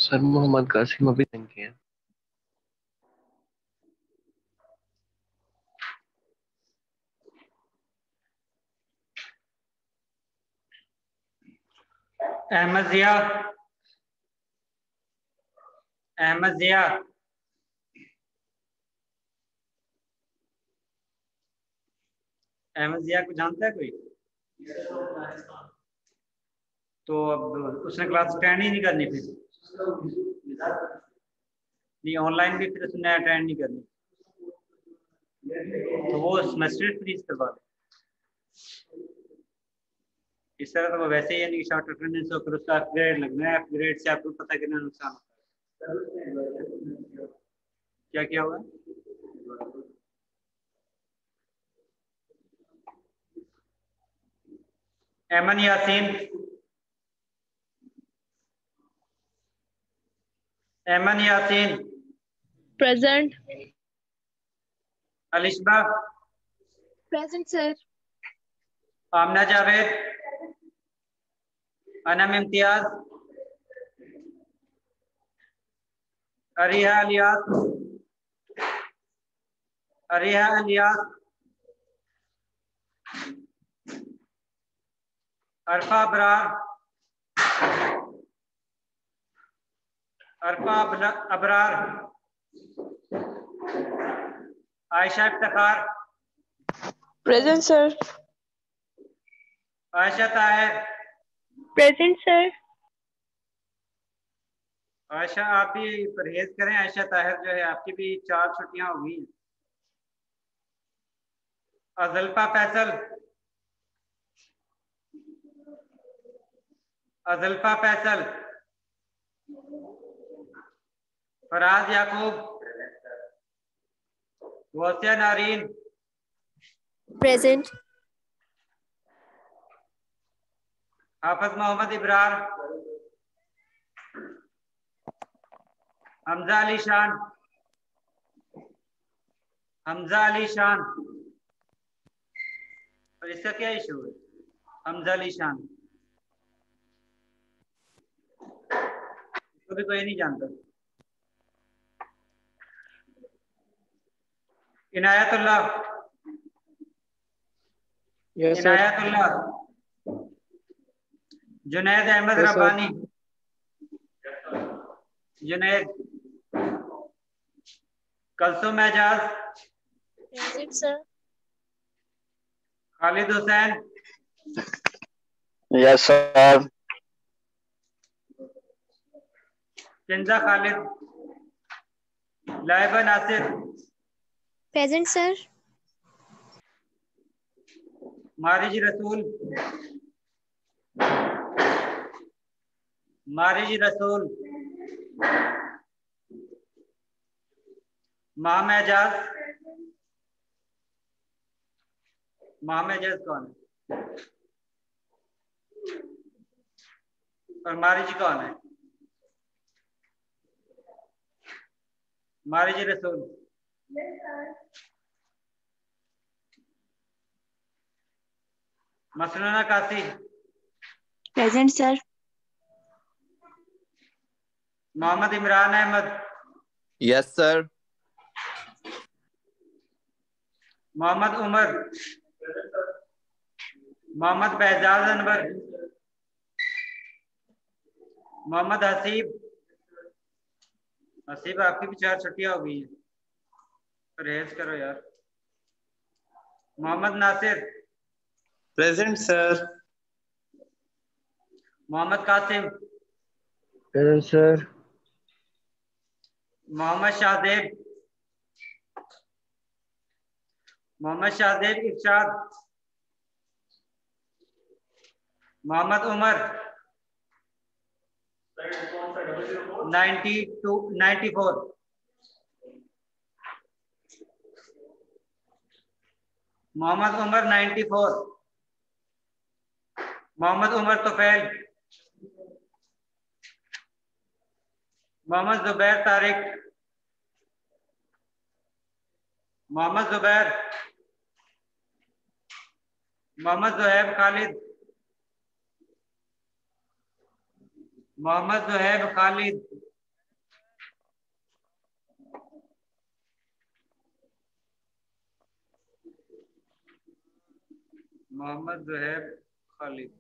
Sir Mohammad Qasim अभी तक है। अहमद जिया। अहमद जिया। अहमद जिया को जानता है कोई? तो अब उसने क्लास अटेंड ही नहीं करनी फिर। नहीं, ऑनलाइन भी फिर उसने अटेंड नहीं करनी, तो वो सेमेस्टर फ्रीज करवा दे। इस तरह तो वो वैसे ही यानी शॉर्ट अटेंडेंस हो, फिर उसका अपग्रेड लगना है। अपग्रेड से आपको पता कितना नुकसान होता है। क्या क्या हुआ? Aiman Yasin. Aiman Yasin. Present. Alishba. Present sir. Amna Javed. Anam Imtiaz. Ariha Aliyas. Ariha Aliyas. Arfa Abrar. Arfa Abrar. Ayesha Iftikhar. Present sir. Ayesha Tahir. Present sir. Ayesha आप भी परहेज करें। आयशा ताहिर जो है, आपकी भी 4 छुट्टियां हो गई। अजल्फा फैसल। अजल्फा फैसल। फराज याकूब। वसिया नारीन। प्रेजेंट। हाफिज मोहम्मद इब्रार। हमजा अली शान। हमजा अली शान। और इसका क्या इशू है? हमजा अली शान इसको भी कोई नहीं जानता। Inayatullah. Yes sir. Inayatullah. Junaid Ahmed yes sir. Rabbani. Junaid. Kulsoom Ejaz. Present sir. Khalid Hussain. Yes sir. Kinza Khalid. Laiba Nasir. Present sir. Mariz Rasool. Mariz रसूल। माम एजाज। माम एजाज कौन है? और मारिज कौन है? मारिज Rasool. Masnoona Qasi. Present sir. Mohammad Imran Ahmed. Yes sir. Mohammad Umar. Mohammad Behjaj Anwar. Mohammad Haseeb. Haseeb आपकी भी 4 छुट्टियां हो गई हैं, परहेज करो यार। Mohammad Nasir. Present sir. Mohammad Qasim. Present sir. Mohammad Shahdeb. Mohammad Shahdeb Irshad. Mohammad Umar. 94। Mohammad Umar 94। Mohammad Umar Tufail. Mohammad Zubair Tariq. Mohammad Zubair. Mohammad Zuhaib Khalid. Mohammad Zuhaib Khalid. Mohammad Zuhaib Khalid,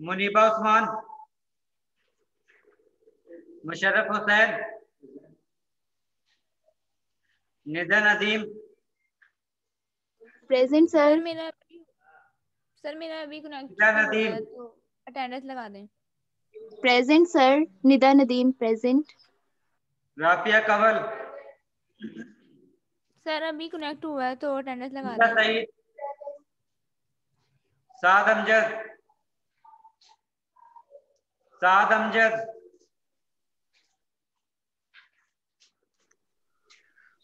Muniba Usman, Musharraf Hussain, Nida Nadeem, present sir sir. मेरा अभी कनेक्ट निदा हो रहा नदीम, है तो अटेंडेंस लगा दें। Present sir. Nida Nadeem present. Rafia Kanwal, sir अभी कनेक्ट हुआ है तो अटेंडेंस लगा निदा दें। सईद, साद अमजद, साद अमजद,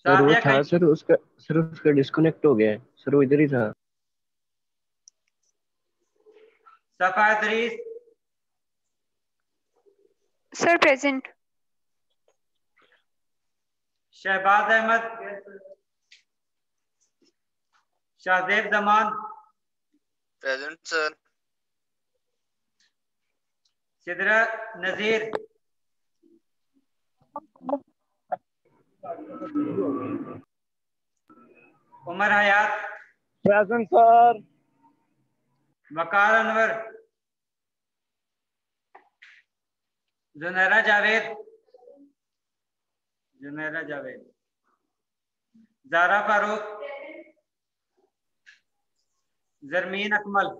सर वो सादिया था कई, सर उसका डिस्कनेक्ट हो गया है सर, वो इधर ही था। Safa Idrees, sir present. Shahbaz Ahmed, Shahzeb Zaman, present sir. Sidra Nazir, Umar Hayat, present sir. Waqar Anwar, Junaira Javed, Junaira Javed, Zara Farooq, Zarmeen Akmal,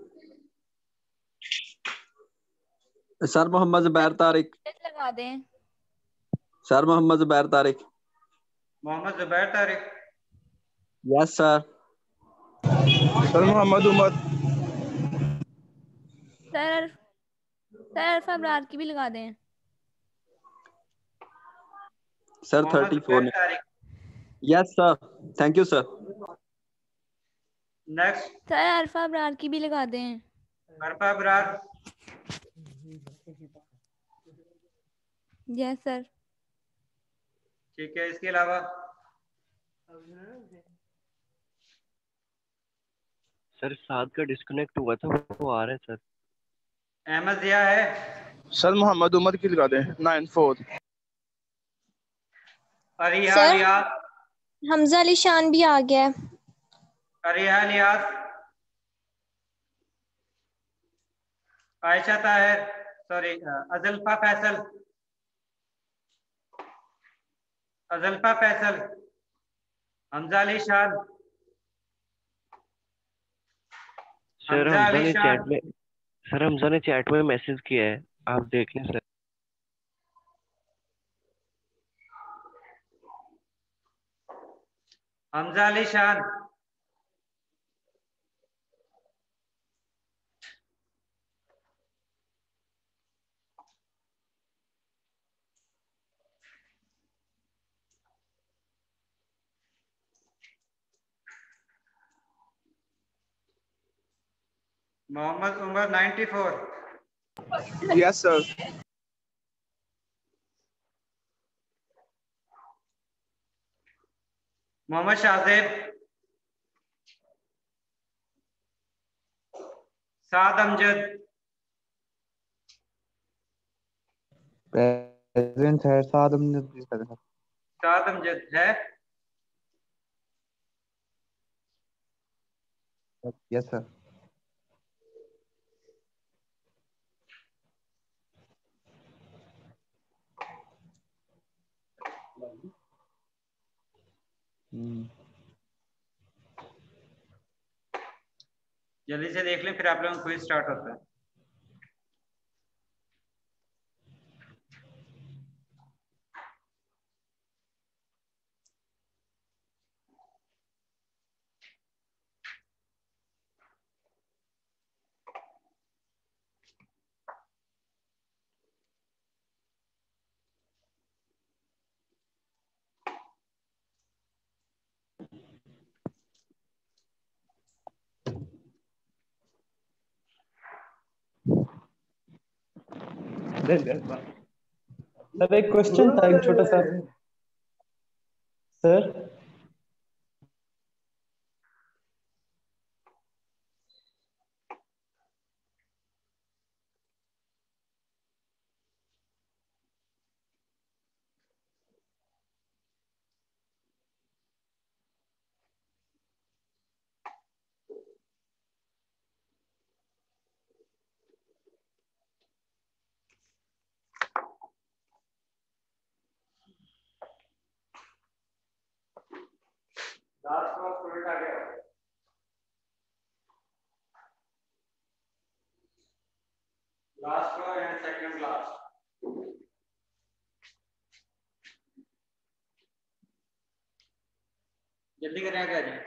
sir Mohammad Zubair Tariq. Attendance लगा दें। Sir Mohammad Zubair Tariq. Mohammad Zubair Tariq, yes sir. Sir Mohammad Umar. Sir Arfa Abrar की भी लगा दें। सर मोहम्मद 34 जुबैर ने। Tariq. Yes sir, thank you sir. Next sir Arfa Abrar की भी लगा दें। अरफा अबरार, यस सर। ठीक है। इसके अलावा सर साद का डिस्कनेक्ट हुआ था, वो आ रहा है सर। अहमद जिया है, सर मोहम्मद उमर की लगा दें 94। अरिहा सर लियास, हमजा अली शान भी आ गया है। अरिहा लियास, आयशा ताहिर, सॉरी अजल्फा फैसल, अजल्फा फैसल, हमजा अली शान, सर हमजा अली शान, हमजा ने चैट में मैसेज किया है, आप देख लें सर। हमजा अली शान, मोहम्मद उमर 94, यस सर। मोहम्मद शाहजेब, साद अमजद, प्रेजेंट है। साद अमजद। साद अमजद है, यस सर। जल्दी से देख लें फिर आप लोगों को क्विज स्टार्ट होता है। सर एक क्वेश्चन था, एक छोटा सा। सर लास्ट रो स्टूडेंट आ गया last row and second last जल्दी करें क्या जी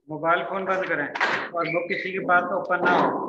मोबाइल फोन बंद करें और बुक किसी के पास ओपन ना हो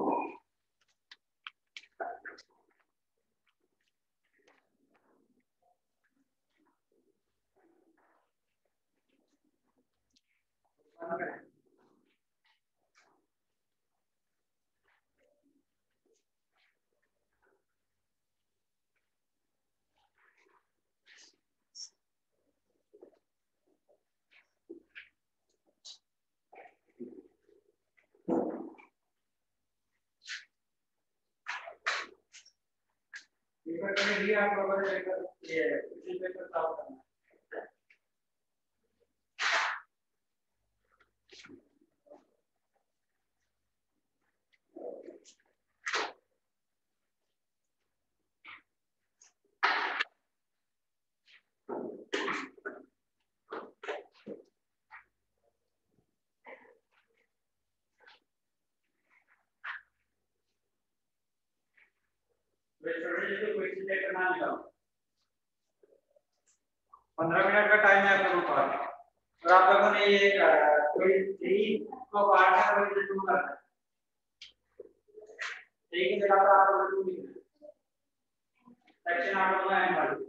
पेपर के लिए आप लोगों ने ये किसी पेपर सॉल्व करना क्वेश्चन लेकर ना निकालो 15 मिनट का टाइम है आप लोगों का और आप लोगों ने ये कोई 3 को पार्ट है और ये 2 करना है एक ही जगह पर आप लोगों को लिखना है सेक्शन आप लोगों ने एंड कर दिया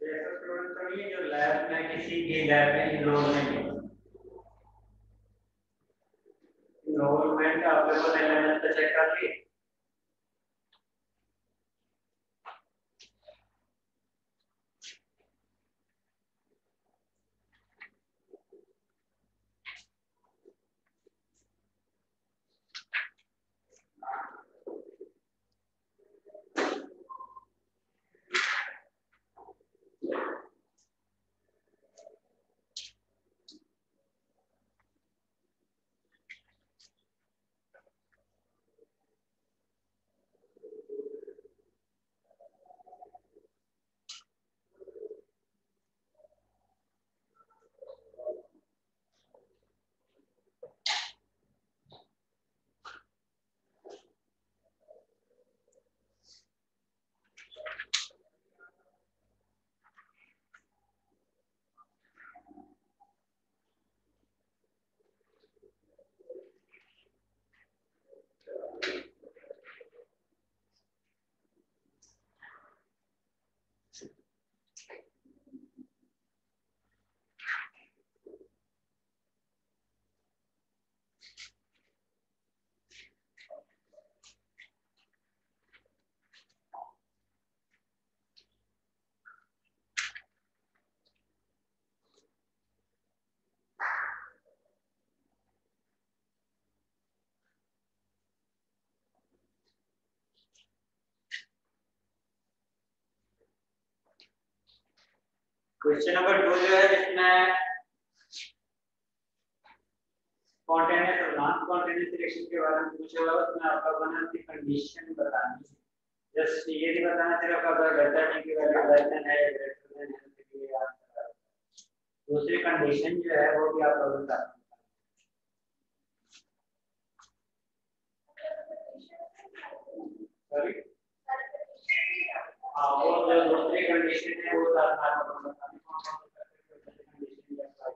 ऐसा स्टूडेंट तो नहीं है जो लैब में किसी की लैब में इनरोल नहीं है। इनरोलमेंट अवेलेबल एलिमेंट पे चेक कर लिए। क्वेश्चन नंबर 2 जो है जिसमें स्पॉन्टेनियस और नॉन स्पॉन्टेनियस रिएक्शन के बारे में पूछा हुआ है, उसमें आपका वन ऑफ द कंडीशन बतानी है। जस्ट ये नहीं बताना सिर्फ अगर डेल्टा टी की वैल्यू लेस देन है ग्रेटर देन है तो ये आंसर है। दूसरी कंडीशन जो है वो भी आपको बताना है। सॉरी हाँ, वो जो दूसरी कंडीशन है वो साथ में आपको बतानी है कौन कौन सी कंडीशन है।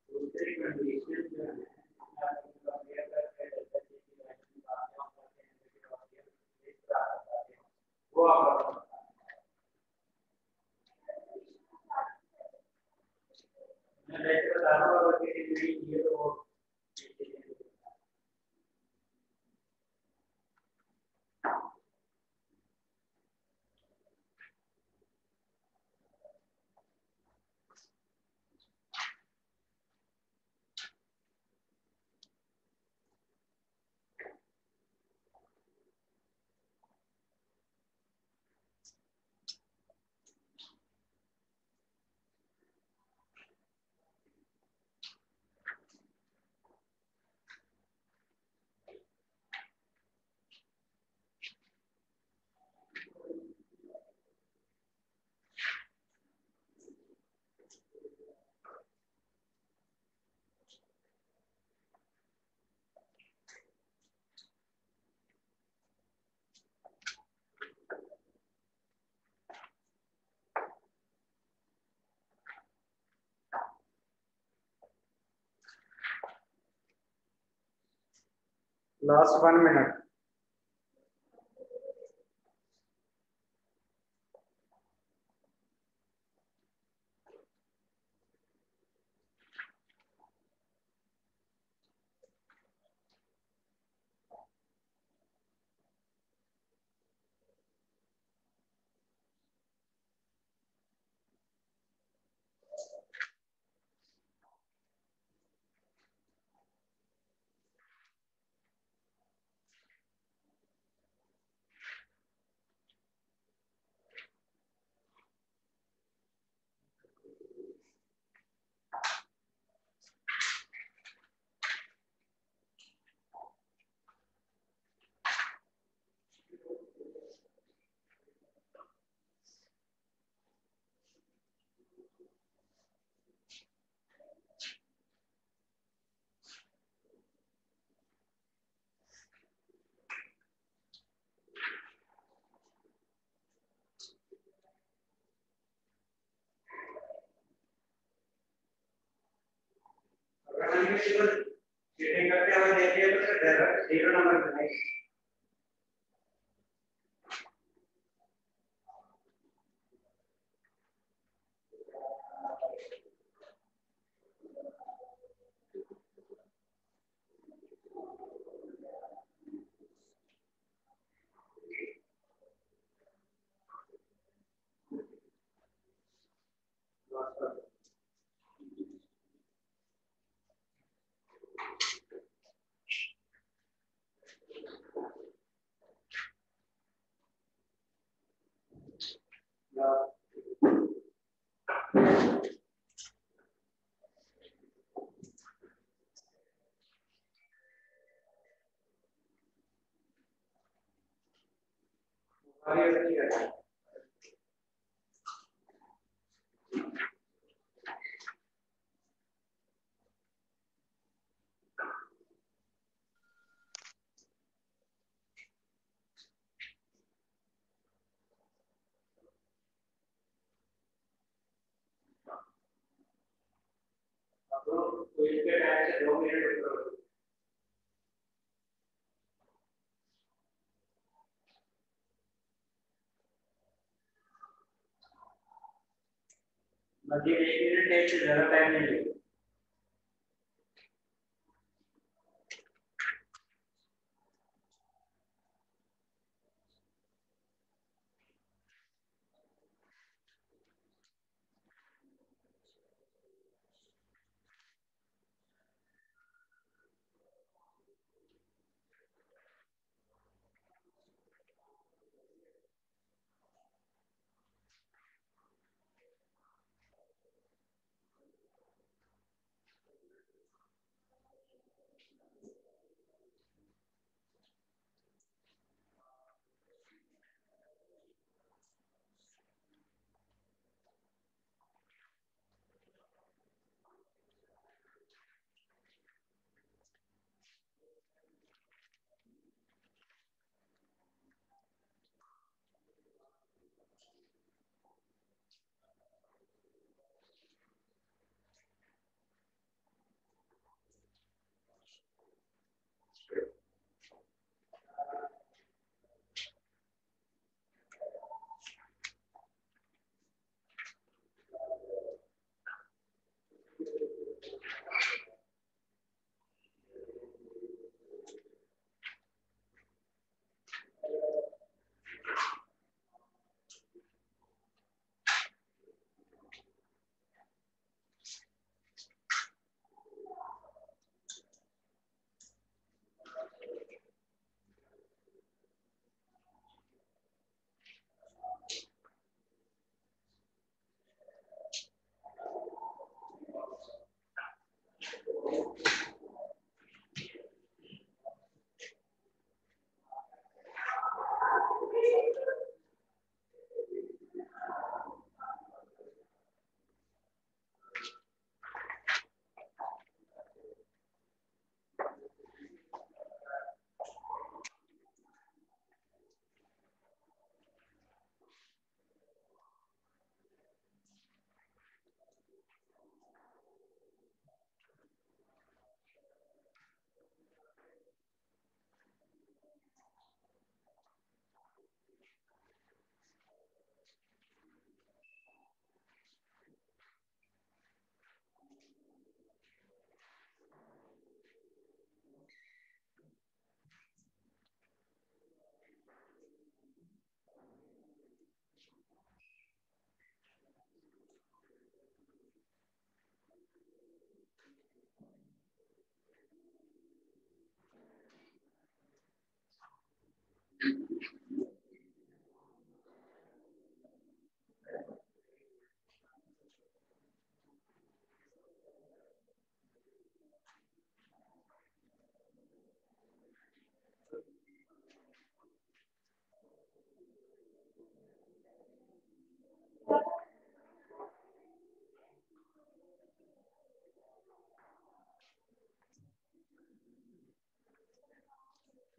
दूसरी कंडीशन जो है आपको क्लियर करके डेल्टा टी की वैल्यू वो आपको मैं वैसे बता रहा हूँ अगर किसी ने ये तो लास्ट 1 मिनट। चीटिंग करते हुए देखिए तो फिर 0 नंबर मिलेगा। मध्य 1 मिनट 1 से ज्यादा टाइम नहीं लेगा।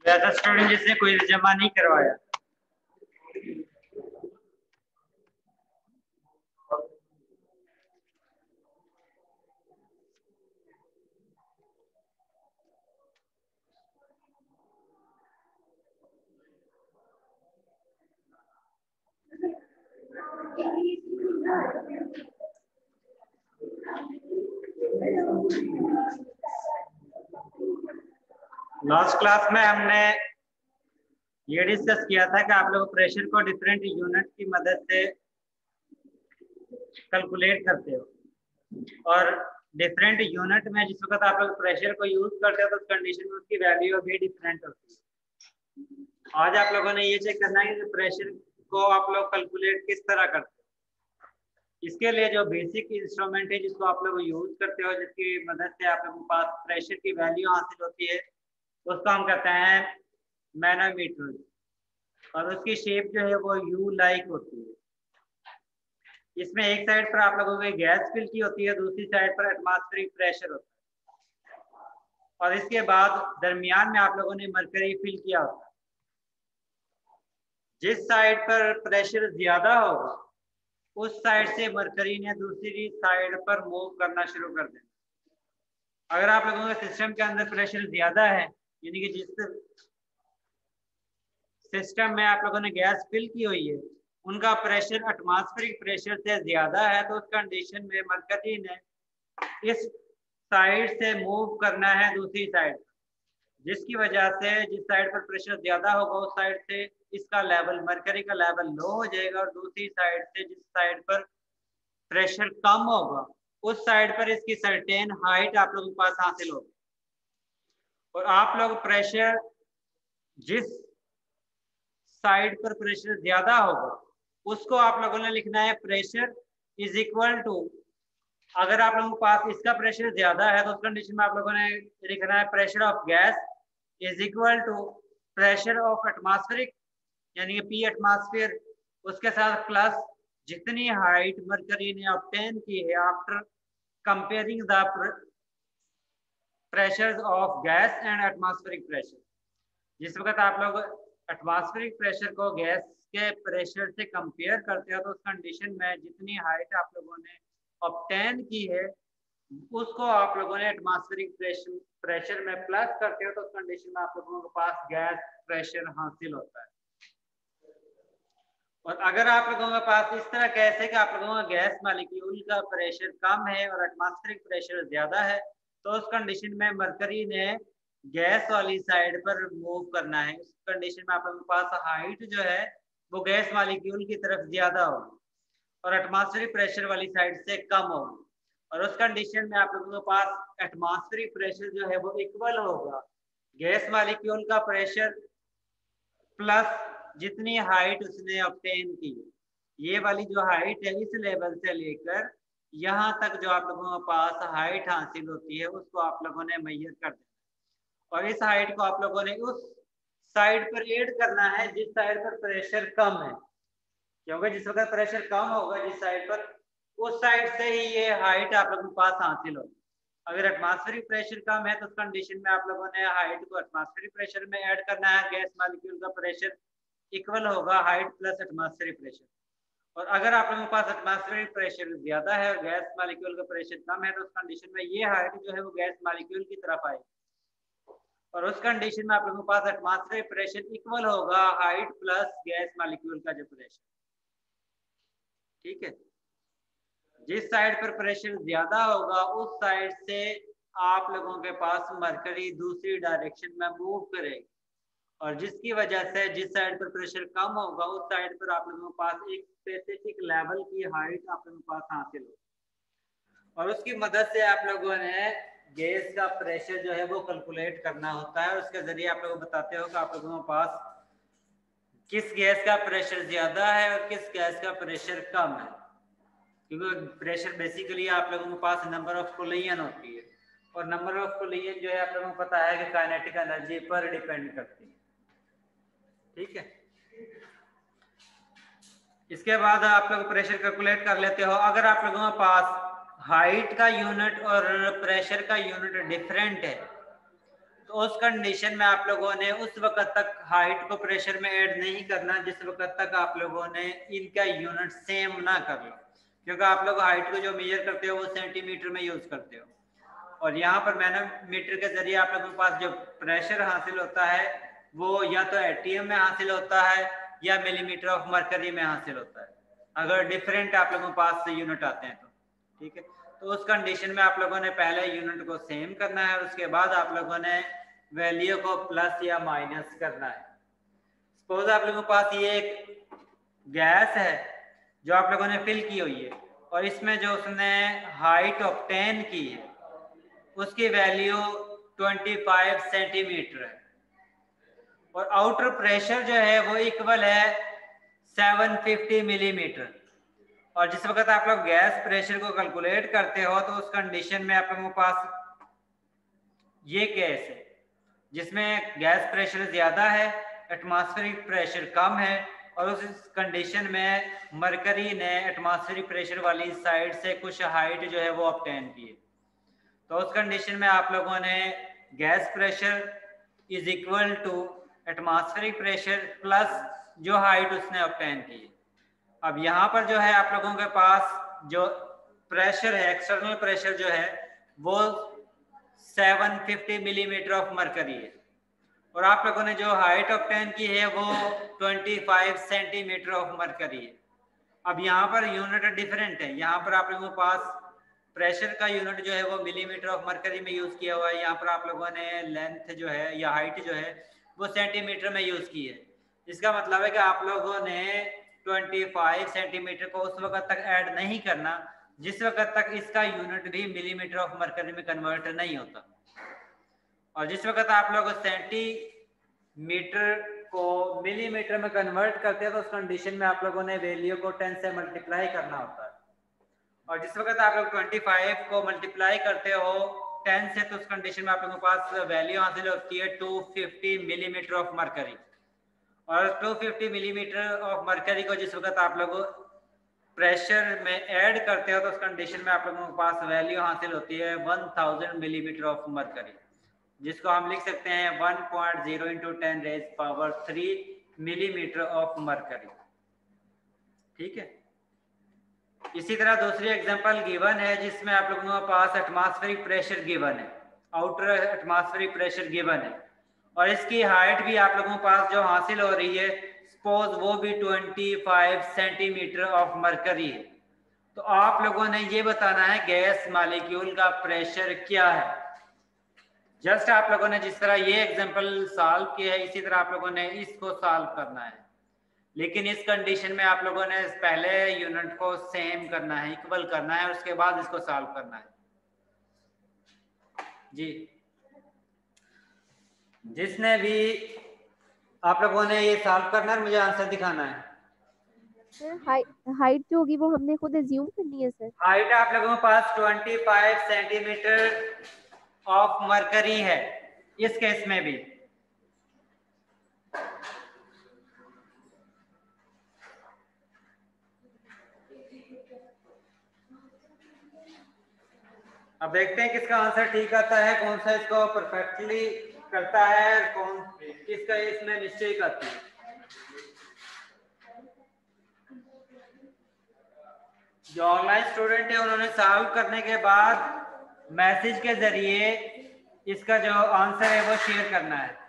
वैसा स्टूडेंट जिसने कोई जमा नहीं करवाया। लास्ट क्लास में हमने ये डिस्कस किया था कि आप लोग प्रेशर को डिफरेंट यूनिट की मदद से कैलकुलेट करते हो और डिफरेंट यूनिट में जिस वक्त आप लोग प्रेशर को यूज करते हो तो उस कंडीशन में उसकी वैल्यू भी डिफरेंट होती है। आज आप लोगों ने ये चेक करना है कि प्रेशर को आप लोग कैलकुलेट किस तरह करते हो। इसके लिए जो बेसिक इंस्ट्रूमेंट है जिसको आप लोग यूज करते हो, जिसकी मदद से आप लोगों के पास प्रेशर की वैल्यू हासिल होती है, उसको हम कहते हैं मैनोमीटर, और उसकी शेप जो है वो यू लाइक होती है। इसमें एक साइड पर आप लोगों को गैस फिल की होती है, दूसरी साइड पर एटमॉस्फेरिक प्रेशर होता है, और इसके बाद दरमियान में आप लोगों ने मरकरी फिल किया होता है। जिस साइड पर प्रेशर ज्यादा होगा उस साइड से मरकरी ने दूसरी साइड पर मूव करना शुरू कर देना। अगर आप लोगों के सिस्टम के अंदर प्रेशर ज्यादा है, यानी कि जिस सिस्टम में आप लोगों ने गैस फिल की हुई है उनका प्रेशर एटमॉस्फेरिक प्रेशर से ज्यादा है, तो उस कंडीशन में मरकरी ने इस साइड से मूव करना है दूसरी साइड, जिसकी वजह से जिस साइड पर प्रेशर ज्यादा होगा उस साइड से इसका लेवल, मरकरी का लेवल लो हो जाएगा, और दूसरी साइड से जिस साइड पर प्रेशर कम होगा उस साइड पर इसकी सर्टेन हाइट आप लोगों के पास हासिल होगी। और आप लोग प्रेशर जिस साइड पर प्रेशर ज्यादा होगा उसको आप लोगों ने लिखना है प्रेशर इज इक्वल टू, अगर आप लोगों के पास इसका प्रेशर ज्यादा है तो उस कंडीशन में आप लोगों ने लिखना है pressure of gas is equal to pressure of atmospheric, यानी कि पी एटमॉस्फेयर, उसके साथ प्लस जितनी हाइट मरकरी ने ऑब्टेन की है after comparing the pressure of gas and atmospheric pressure. जिस वक्त आप लोग एटमॉस्फेरिक प्रेशर को गैस के प्रेशर से कंपेयर करते हो तो उस कंडीशन में जितनी हाइट आप लोगों ने ऑब्टेन की है उसको आप लोगों ने एटमॉस्फेरिक प्रेशर में प्लस करते हो तो उस कंडीशन में आप लोगों के पास गैस प्रेशर हासिल होता है। और अगर आप लोगों के पास इस तरह कैसे कि आप लोगों का गैस मॉलिक्यूल का प्रेशर कम है और एटमॉस्फेरिक प्रेशर ज्यादा है, तो उस कंडीशन में मरकरी ने गैस वाली साइड पर मूव करना है। उस कंडीशन में आप लोगों के पास हाइट जो है वो गैस मॉलिक्यूल की तरफ ज्यादा होगी और एटमॉस्फेरिक प्रेशर वाली साइड से कम होगी, और उस कंडीशन में आप लोगों के पास एटमॉस्फेरिक प्रेशर जो है वो इक्वल होगा गैस मॉलिक्यूल का प्रेशर प्लस जितनी हाइट उसने ऑब्टेन की। ये वाली जो हाइट है इस लेवल से लेकर यहाँ तक जो आप लोगों के पास हाइट हासिल होती है उसको आप लोगों ने मेजर कर देना, और इस हाइट को आप लोगों ने उस साइड पर ऐड करना है जिस साइड पर प्रेशर कम है, क्योंकि जिस वक्त प्रेशर कम होगा जिस साइड पर उस साइड से ही ये हाइट आप लोगों के पास हासिल होगी। अगर एटमॉस्फेरिक प्रेशर कम है तो उस कंडीशन में आप लोगों ने हाइट को एटमॉस्फेरिक प्रेशर में ऐड करना है, गैस मॉलिक्यूल का प्रेशर इक्वल होगा हाइट प्लस एटमॉस्फेरिक प्रेशर। और अगर आप लोगों के पास एटमॉस्फेरिक प्रेशर ज्यादा है और गैस मॉलिक्यूल का प्रेशर कम है तो उस कंडीशन में ये हाइट जो है वो गैस मॉलिक्यूल की तरफ आएगी, और उस कंडीशन में आप लोगों के पास एटमॉस्फेरिक प्रेशर इक्वल होगा हाइट प्लस गैस मॉलिक्यूल का जो प्रेशर। ठीक है, जिस साइड पर प्रेशर ज्यादा होगा उस साइड से आप लोगों के पास मरकरी दूसरी डायरेक्शन में मूव करेगी, और जिसकी वजह से जिस साइड पर प्रेशर कम होगा उस साइड पर आप लोगों के पास एक स्पेसिफिक लेवल की हाइट आप लोगों के पास हासिल होगी, और उसकी मदद से आप लोगों ने गैस का प्रेशर जो है वो कैलकुलेट करना होता है, और उसके जरिए आप लोग बताते हो कि आप लोगों के पास किस गैस का प्रेशर ज्यादा है और किस गैस का प्रेशर कम है, क्योंकि प्रेशर बेसिकली आप लोगों के पास नंबर ऑफ कोलिजन होती है, और नंबर ऑफ कोलिजन जो है आप लोगों को पता है कि काइनेटिक एनर्जी पर डिपेंड करती है। ठीक है, इसके बाद आप लोग प्रेशर कैलकुलेट कर लेते हो। अगर आप लोगों के पास हाइट का यूनिट और प्रेशर का यूनिट डिफरेंट है तो उस कंडीशन में आप लोगों ने उस वक्त तक हाइट को प्रेशर में ऐड नहीं करना जिस वक्त तक आप लोगों ने इनका यूनिट सेम ना कर लो, क्योंकि आप लोग हाइट को जो मेजर करते हो वो सेंटीमीटर में यूज करते हो, और यहाँ पर मैनोमीटर के जरिए आप लोगों के पास जो प्रेशर हासिल होता है वो या तो एटीएम में हासिल होता है या मिलीमीटर ऑफ मरकरी में हासिल होता है, अगर डिफरेंट आप लोगों के पास से यूनिट आते हैं तो। ठीक है, तो उस कंडीशन में आप लोगों ने पहले यूनिट को सेम करना है और उसके बाद आप लोगों ने वैल्यू को प्लस या माइनस करना है। सपोज आप लोगों के पास ये एक गैस है जो आप लोगों ने फिल की हुई है और इसमें जो उसने हाइट ऑब्टेन की है उसकी वैल्यू 25 सेंटीमीटर है और आउटर प्रेशर जो है वो इक्वल है 750 मिलीमीटर। और जिस वक्त आप लोग गैस प्रेशर को कैलकुलेट करते हो तो उस कंडीशन में आप लोगों के पास ये केस है जिसमें गैस प्रेशर ज्यादा है, एटमॉस्फेरिक प्रेशर कम है, और उस कंडीशन में मरकरी ने एटमॉस्फेरिक प्रेशर वाली साइड से कुछ हाइट जो है वो ऑब्टेन की है। तो उस कंडीशन में आप लोगों ने gas pressure is equal to atmospheric pressure plus जो हाइट उसने ऑब्टेन की है। अब यहाँ पर जो है आप लोगों के पास जो प्रेशर है, एक्सटर्नल प्रेशर जो है वो 750 मिलीमीटर ऑफ मरकरी है और आप लोगों ने जो हाइट ऑब्टेन की है वो 25 सेंटीमीटर ऑफ मरकरी है। अब यहाँ पर यूनिट डिफरेंट है, यहाँ पर आप लोगों के पास प्रेशर का यूनिट जो है वो मिलीमीटर ऑफ मरकरी में यूज किया हुआ है, यहाँ पर आप लोगों ने लेंथ जो है या हाइट जो है वो सेंटीमीटर में यूज की है। इसका मतलब है कि आप लोगों ने 25 सेंटीमीटर को उस वक्त तक ऐड नहीं करना जिस वक्त तक इसका यूनिट भी मिलीमीटर ऑफ मरकरी में कन्वर्ट नहीं होता, और जिस वक्त आप लोग सेंटीमीटर को मिलीमीटर में कन्वर्ट करते हैं तो उस कंडीशन में आप लोगों ने वैल्यू को 10 से मल्टीप्लाई करना होता है, और जिस वक्त आप लोग 25 को मल्टीप्लाई करते हो 10 से तो उस कंडीशन में आप लोगों के पास वैल्यू हासिल होती है 250 मिलीमीटर ऑफ मरकरी, और 250 मिलीमीटर ऑफ मरकरी को जिस वक्त आप लोग प्रेशर में ऐड करते हो तो उस कंडीशन में आप लोगों के पास वैल्यू हासिल होती है 1000 मिलीमीटर ऑफ मरकरी, जिसको हम लिख सकते हैं 1.0 × 10 rays power 3 millimetre of mercury. ठीक है, इसी तरह दूसरी एग्जांपल गिवन है जिसमें आप लोगों के पास एटमॉस्फेरिक प्रेशर गिवन है, आउटर एटमॉस्फेरिक प्रेशर गिवन है और इसकी हाइट भी आप लोगों के पास जो हासिल हो रही है सपोज वो भी 25 सेंटीमीटर ऑफ मरकरी है। तो आप लोगों ने ये बताना है गैस मॉलिक्यूल का प्रेशर क्या है। जस्ट आप लोगों ने जिस तरह ये एग्जांपल सॉल्व किया है इसी तरह आप लोगों ने इसको सॉल्व करना है, लेकिन इस कंडीशन में आप लोगों ने पहले यूनिट को सेम करना है, इक्वल करना है और उसके बाद इसको सॉल्व करना है। जी, जिसने भी आप लोगों ने ये सॉल्व करना है मुझे आंसर दिखाना है। सर हाइट जो होगी वो हमने खुद एज्यूम करनी है सर। हाइट आप लोगों के पास 25 सेंटीमीटर ऑफ मरकरी है इस केस में भी। अब देखते हैं किसका आंसर ठीक आता है, कौन सा इसको परफेक्टली करता है, कौन किसका इसमें मिस्टेक आती है। जो ऑनलाइन स्टूडेंट है उन्होंने सॉल्व करने के बाद मैसेज के जरिए इसका जो आंसर है वो शेयर करना है।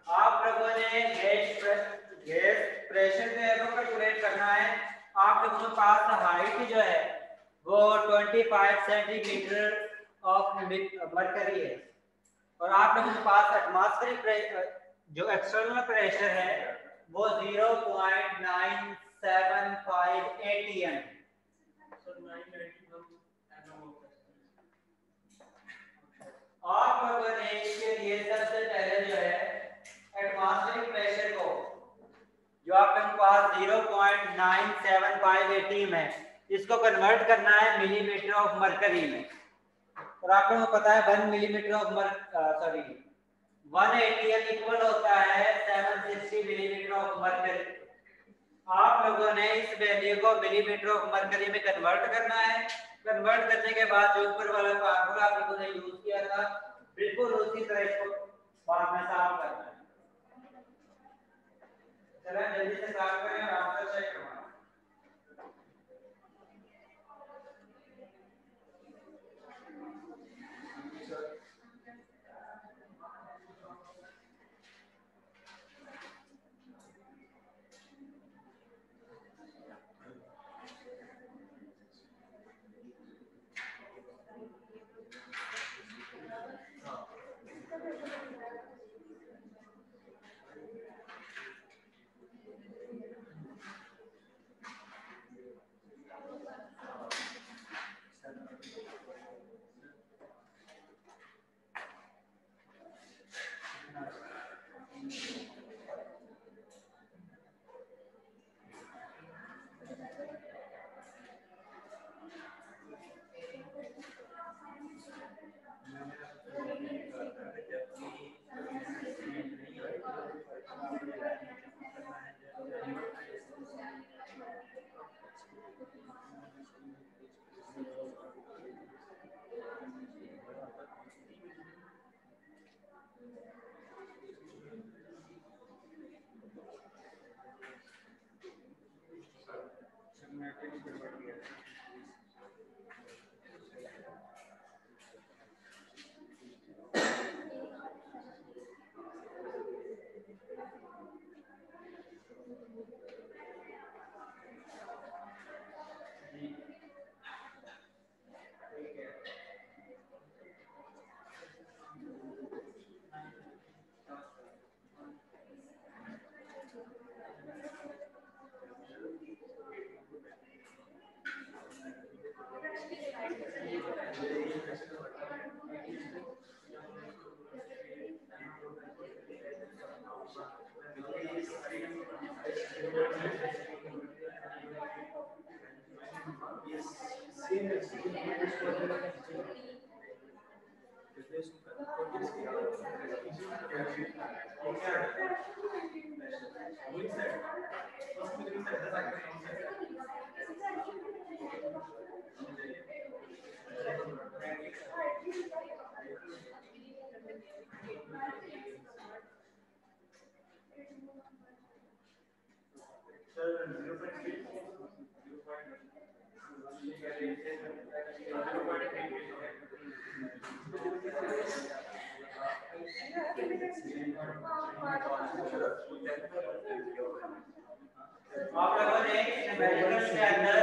आप लोगों ने गैस प्रेशर जो है वो कैलकुलेट करना है। आप लोगों के पास हाइट जो है वो 25 सेंटीमीटर ऑफ मरकरी है और आप लोगों के पास एटमॉस्फेरिक प्रेशर जो एक्सटर्नल प्रेशर है वो 0.975 atm। आप लोगों ने इसके लिए सबसे पहले जो है एटमॉस्फेरिक प्रेशर को जो आपके पास 0.975 एटीएम है इसको कन्वर्ट करना है मिलीमीटर ऑफ मरकरी में। और आप लोगों को पता है 1 मिलीमीटर ऑफ 1 एटीएम इक्वल होता है 760 मिलीमीटर ऑफ मरकरी। आप लोगों ने इस वैल्यू को मिलीमीटर ऑफ मरकरी में कन्वर्ट करना है। कन्वर्ट करने के बाद जो ऊपर वाला फार्मूला आप लोगों ने यूज किया था बिल्कुल उसी तरह इसको बाद में साफ करना है। चलिए जल्दी से साफ करें और आंसर चेक करवाएं। आप लोगों ने मेजरमेंट के अंदर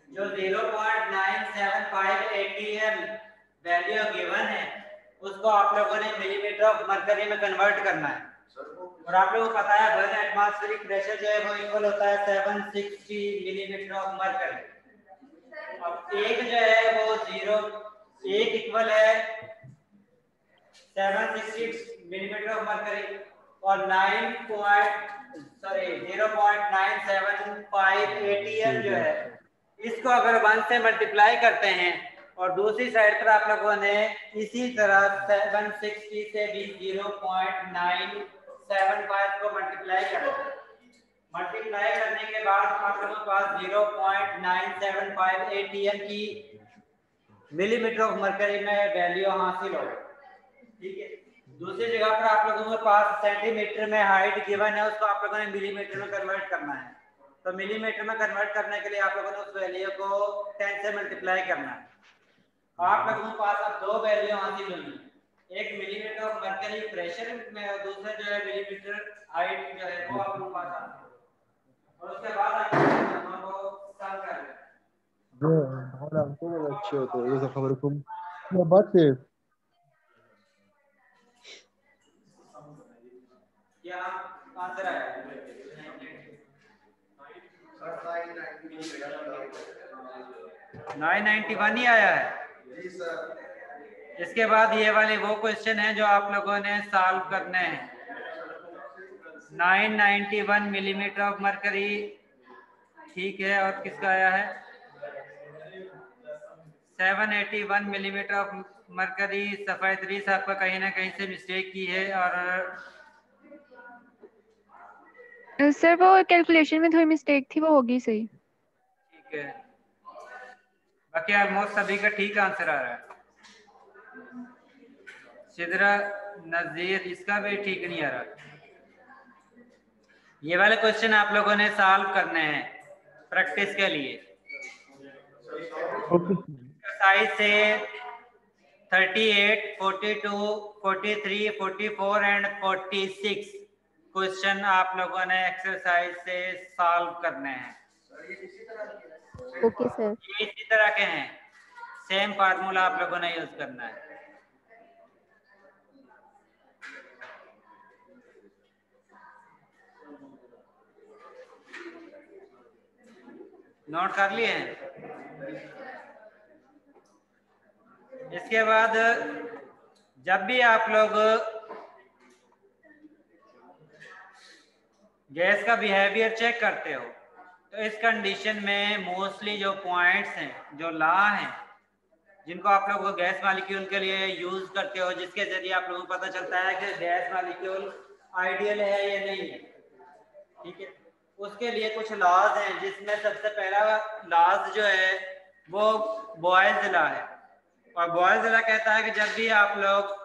जो 0.975 एटीएम वैल्यू गिवन है उसको आप लोगों ने मिलीमीटर ऑफ मरकरी में कन्वर्ट करना है। और आप लोगों को पता है 1 एटमॉस्फेरिक प्रेशर जो है वो इक्वल होता है 760 मिलीमीटर ऑफ मरकरी। अब एक जो है वो 1 इक्वल है 760 मिलीमीटर ऑफ मरकरी और 0.975 एटीएम जो है इसको अगर 1 से मल्टीप्लाई करते हैं और दूसरी साइड पर आप लोगों ने इसी तरह 760 से भी 0.975 को मल्टीप्लाई करना है। मल्टीप्लाई करने के बाद आप लोगों के पास 0.975 एटीएम की मिलीमीटर ऑफ मरकरी में वैल्यू हासिल होगी। ठीक है, दूसरी जगह पर आप लोगों के पास सेंटीमीटर में हाइट गिवन है उसको आप लोगों ने मिलीमीटर में कन्वर्ट करना है। तो मिलीमीटर में कन्वर्ट करने के लिए आप लोगों ने उस वैल्यू को 10 से मल्टीप्लाई करना है। आप लोगों के पास अब दो वैल्यू हासिल होंगी, एक मिलीमीटर ऑफ मरकरी प्रेशर में और दूसरा जो है मिलीमीटर हाइट जो है वो आप लोगों के पास आती है। और उसके बाद आप लोगों को सम कर लें। अच्छे होते हैं ये खबरकुम ये बात है क्या आंसर आया? 991 ही आया है। जी सर। इसके बाद ये वाले वो क्वेश्चन है जो आप लोगों ने सॉल्व करने हैं। 991 मिलीमीटर ऑफ मरकरी, ठीक है। और किसका आया है 781 मिलीमीटर ऑफ मरकरी। सफाई तरीस आपका कहीं ना कहीं से मिस्टेक की है। और सर वो कैलकुलेशन में थोड़ी मिस्टेक थी, वो होगी सही। ठीक है, बाकी ऑलमोस्ट सभी का ठीक आंसर आ रहा है। सिदरा नजीर, इसका भी ठीक नहीं आ रहा। ये वाले क्वेश्चन आप लोगों ने सॉल्व करने हैं प्रैक्टिस के लिए। एक्सरसाइज से 38, 42, 43, 44 एंड 46 क्वेश्चन आप लोगों ने एक्सरसाइज से सॉल्व करने हैं। Okay sir. ये इसी तरह के हैं, सेम फार्मूला आप लोगों ने यूज करना है। नोट कर लिए हैं। इसके बाद जब भी आप लोग गैस का बिहेवियर चेक करते हो तो इस कंडीशन में मोस्टली जो पॉइंट्स हैं, जो लॉ हैं, जिनको आप लोग गैस मॉलिक्यूल के लिए यूज करते हो, जिसके जरिए आप लोगों को पता चलता है कि गैस मॉलिक्यूल आइडियल है या नहीं है, ठीक है। उसके लिए कुछ लॉज हैं, जिसमें सबसे पहला लॉज जो है वो बॉयल्स लॉ है। और बॉयल्स लॉ कहता है कि जब भी आप लोग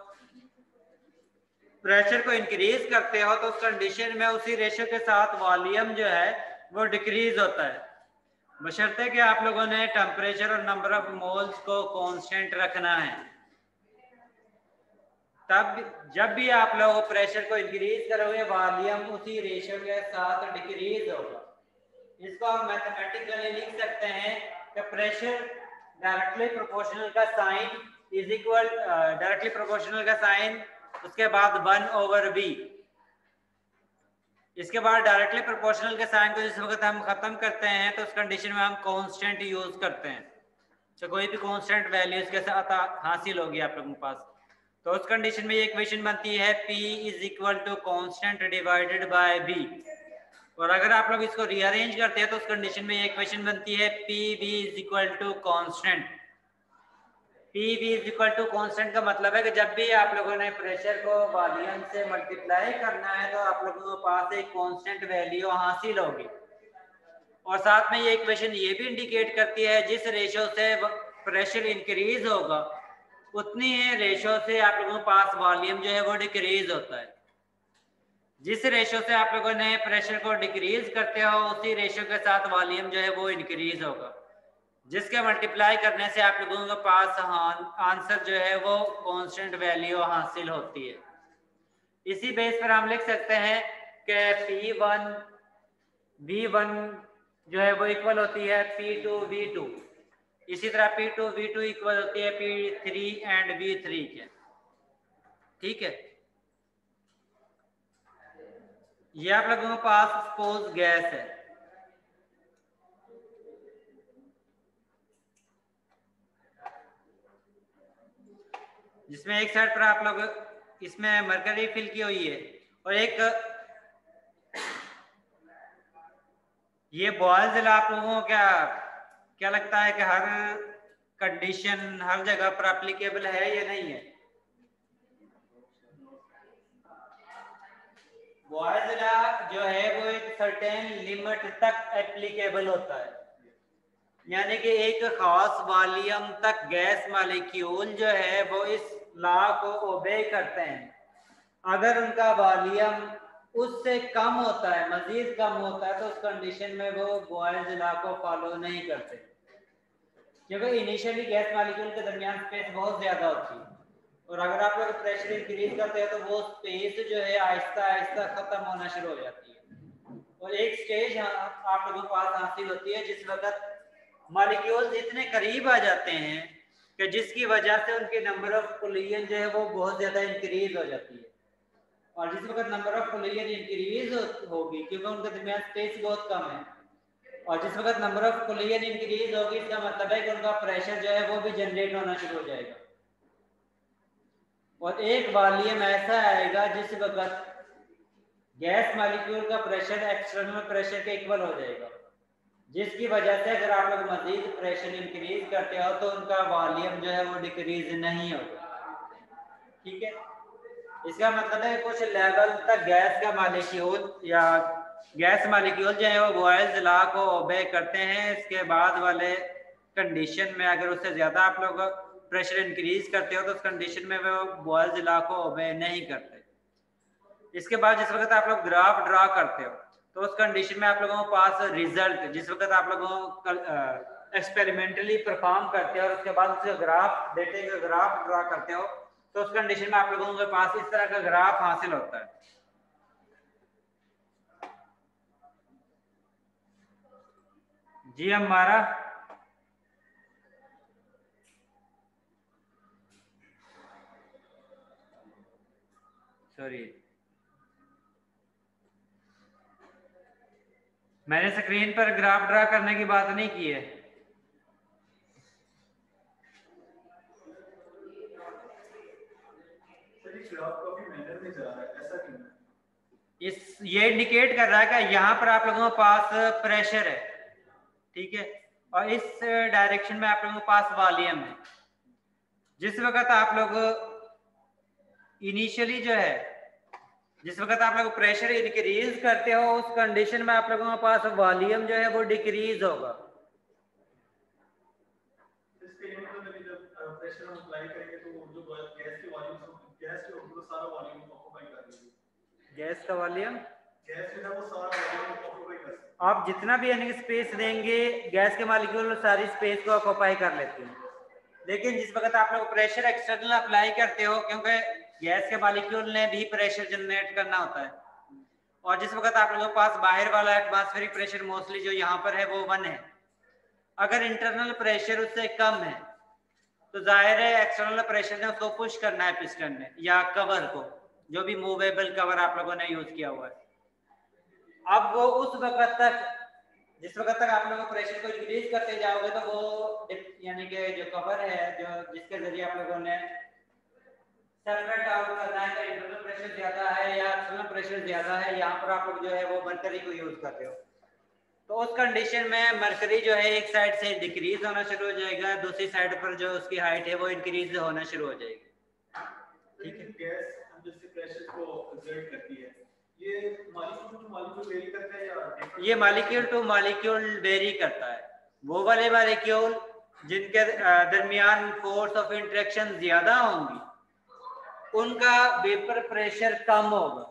प्रेशर को इंक्रीज करते हो तो उस कंडीशन में उसी रेशियो के साथ वॉल्यूम जो है वो डिक्रीज होता है, बशर्ते कि आप लोगों ने टेम्परेचर और नंबर ऑफ मोल्स को कांस्टेंट रखना है। तब जब भी आप लोग प्रेशर को इंक्रीज करोगे वॉल्यूम उसी रेशियो के साथ डिक्रीज होगा। इसको हम मैथमेटिकली लिख सकते हैं कि प्रेशर डायरेक्टली प्रोपोर्शनल का sign is equal, directly proportional का साइन, उसके बाद 1/v। इसके बाद डायरेक्टली प्रोपोर्शनल के साइन को जिस वक्त हम खत्म करते हैं तो उस कंडीशन में हम कांस्टेंट यूज करते हैं, तो कोई भी कांस्टेंट वैल्यू इसके साथ हासिल होगी आप लोगों के पास। तो उस कंडीशन में ये इक्वेशन बनती है P is equal to constant divided by V। और अगर आप लोग इसको रीअरेंज करते हैं तो उस कंडीशन में ये इक्वेशन बनती है PV is equal to constant. PV is equal to constant का मतलब है कि जब भी आप लोगों ने प्रेशर को वॉल्यूम से मल्टीप्लाई करना है तो आप लोगों के पास एक कांस्टेंट वैल्यू हासिल होगी। और साथ में ये इक्वेशन ये भी इंडिकेट करती है जिस रेशियो से प्रेशर इंक्रीज होगा उतनी ही रेशियो से आप लोगों के पास वॉल्यूम जो है वो डिक्रीज होता है। जिस रेशियो से आप लोगों ने प्रेशर को डिक्रीज करते हो उसी रेशियो के साथ वॉल्यूम जो है वो इंक्रीज होगा, जिसके मल्टीप्लाई करने से आप लोगों के पास आंसर जो है वो कांस्टेंट वैल्यू हासिल होती है। इसी बेस पर हम लिख सकते हैं कि P1 V1 जो है वो इक्वल होती है P2 V2। इसी तरह P2 V2 इक्वल होती है P3 एंड V3 के, ठीक है। ये आप लोगों के पास सपोज गैस है, जिसमें एक साइड पर आप लोग इसमें मरकरी फिल की हुई है और एक ये बॉयल्स लॉ आप लोगों को क्या लगता है कि हर कंडीशन हर जगह पर एप्लीकेबल है या नहीं है? बॉयल्स लॉ जो है वो एक सर्टेन लिमिट तक एप्लीकेबल होता है, यानी कि एक खास वॉल्यूम तक गैस मॉलिक्यूल जो है वो इस लॉ को ओबे करते हैं। अगर उनका वॉल्यूम उससे कम होता है, मजीद कम होता है, तो उस कंडीशन में वो बॉयल्स लॉ को फॉलो नहीं करते, क्योंकि इनिशियली गैस मॉलिक्यूल के दरमियान स्पेस बहुत ज्यादा होती है और अगर आप लोग प्रेशर इंक्रीज करते हैं तो वो स्पेस जो है आहिस्ता आहिस्ता खत्म होना शुरू हो जाती है और एक स्टेज आप लोगों के पास हासिल होती है जिस वक्त मॉलिक्यूल्स इतने करीब आ जाते हैं कि जिसकी वजह से उनके नंबर ऑफ कोलिजन जो है वो बहुत ज्यादा इंक्रीज हो जाती है। और जिस वक्त नंबर ऑफ कोलिजन इंक्रीज होगी क्योंकि उनके दरमियान स्पेस बहुत कम है, और जिस वक्त नंबर ऑफ कोलिजन इंक्रीज होगी इसका मतलब है कि उनका प्रेशर जो है वो भी जनरेट होना शुरू हो जाएगा। और एक वॉल्यूम ऐसा आएगा जिस वक्त गैस मॉलिक्यूल का प्रेशर एक्सटर्नल प्रेशर के इक्वल हो जाएगा, जिसकी वजह से अगर आप लोग मजीद प्रेशर इंक्रीज करते हो तो उनका वॉल्यूम जो है वो डिक्रीज नहीं होगा। ठीक है, इसका मतलब है कुछ लेवल तक गैस का मॉलिक्यूल या गैस मॉलिक्यूल जो है वो बॉयल्स लॉ को ओबे करते हैं। इसके बाद वाले कंडीशन में अगर उससे ज्यादा आप लोग प्रेशर इंक्रीज करते हो तो उस कंडीशन में वो बॉयल्स लॉ को ओबे नहीं करते। इसके बाद जिस वक्त आप लोग ग्राफ ड्रा करते हो तो उस कंडीशन में आप लोगों के पास रिजल्ट, जिस वक्त आप लोगों एक्सपेरिमेंटली परफॉर्म करते हो और उसके बाद उसका ग्राफ डेटे का ग्राफ ड्रा करते हो तो उस कंडीशन में आप लोगों के पास इस तरह का ग्राफ हासिल होता है। जी हमारा सॉरी, मैंने स्क्रीन पर ग्राफ ड्रा करने की बात नहीं की है। ये इंडिकेट कर रहा है कि यहाँ पर आप लोगों के पास प्रेशर है, ठीक है, और इस डायरेक्शन में आप लोगों के पास वॉल्यूम है। जिस वक्त आप लोग इनिशियली जो है, जिस वक्त आप लोग प्रेशर इंक्रीज करते हो उस कंडीशन में आप लोगों के पास वॉल्यूम जो है वो डिक्रीज होगा। गैस का वॉल्यूम आप जितना भी यानी स्पेस देंगे गैस के मॉलिक्यूल सारी स्पेस को ऑक्यूपाई कर लेते हैं। लेकिन जिस वक्त आप लोग प्रेशर एक्सटर्नल अप्लाई करते हो, क्योंकि गैस के मॉलिक्यूल ने भी प्रेशर जनरेट करना होता है, और जिस वक्त आप लोगों के पास बाहर वाला एटमॉस्फेरिक प्रेशर मोस्टली जो यहाँ पर है वो 1 है, अगर इंटरनल प्रेशर उससे कम है तो जाहिर है एक्सटर्नल प्रेशर ने उसको पुश करना है पिस्टन ने या कवर को, जो भी मूवेबल कवर आप लोगों ने यूज किया हुआ है। अब वो उस वक्त तक, जिस वक्त तक आप लोग प्रेशर को इंक्रीज करते जाओगे तो वो यानी कि जो कवर है जो जिसके जरिए आप लोगों ने सेपरेट आउट करना है कि इंटरनल प्रेशर ज्यादा है या एक्सटर्नल प्रेशर ज्यादा है, यहाँ पर आप लोग जो है वो मरकरी को यूज करते हो, तो उस कंडीशन में मरकरी जो है एक साइड से डिक्रीज होना शुरू हो जाएगा, दूसरी साइड पर जो उसकी हाइट है वो इंक्रीज होना शुरू हो जाएगी। ठीक है, गैस जिससे प्रेशर को एक्सर्ट करती है, ये मॉलिक्यूल टू मॉलिक्यूल वेरी करता है या ये मॉलिक्यूल टू मॉलिक्यूल वेरी करता है। वो वाले मॉलिक्यूल जिनके दरमियान फोर्स ऑफ इंटरेक्शन ज्यादा होंगी उनका वेपर प्रेशर कम होगा,